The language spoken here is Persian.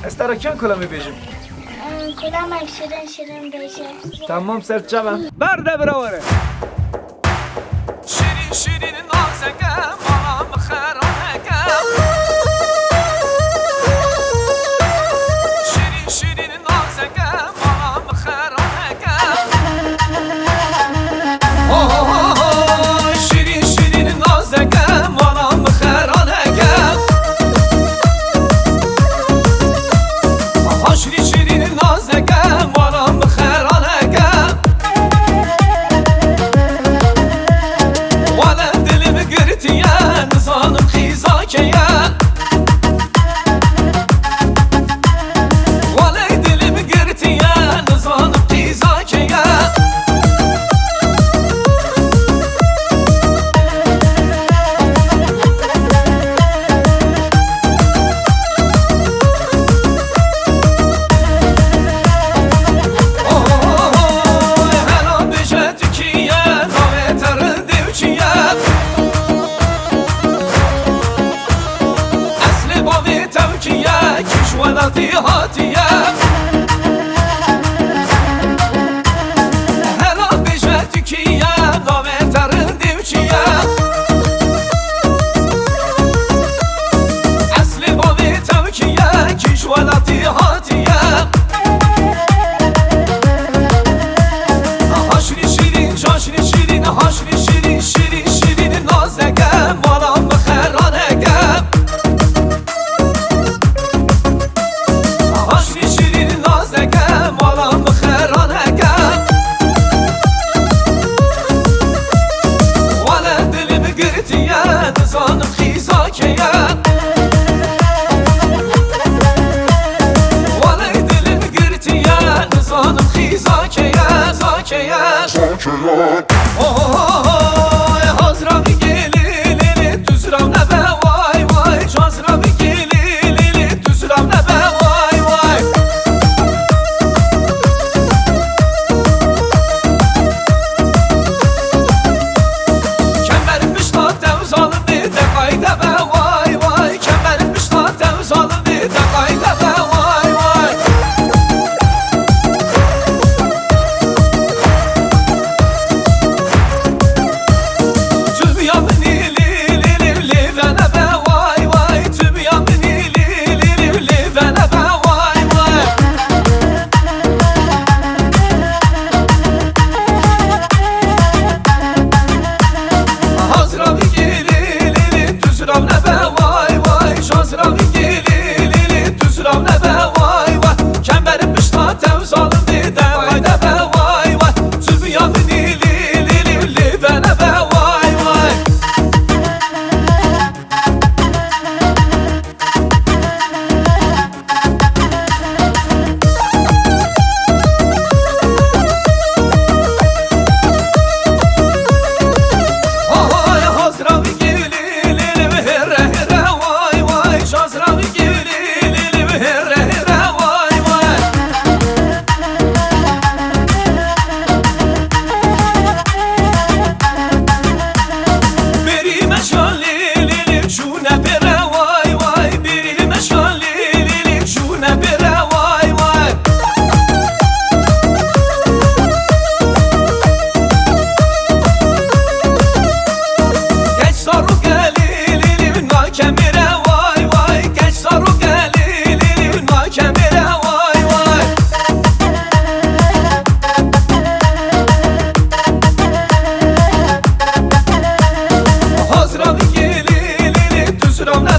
استراکن کلامی بیشم کلامک شیرین بشه تمام سرچمم برده براوره شیرین نازکم مام خرانکم شیرین نازکم مام خرانکم شیرین نازکم مام خرانکم شیرین نازکم مام خرانکم ولا دلم قرتيا نظام خيزاكيا ولا دلم قرتيا نظام خيزاكيا هلا بجاتكيا نويتر دوچيا كشوالاتي هاتيا هلا بجاتكيا نويتر دوچيا اصل بابي توكيا كشوالاتي هاتيا هاشري شيرين جاشري شيرين هاشري شيرين شيرين شيرين نازكم مالام خرانكم مالام خرانکم ولا دلم قرتيا نظام خيزاكيا ولا دلم قرتيا نظام خيزاكيا زاكيا حاضرم گلی دوزرم نبه وای وای حاضرم گلی دوزرم نبه وای وای Sıram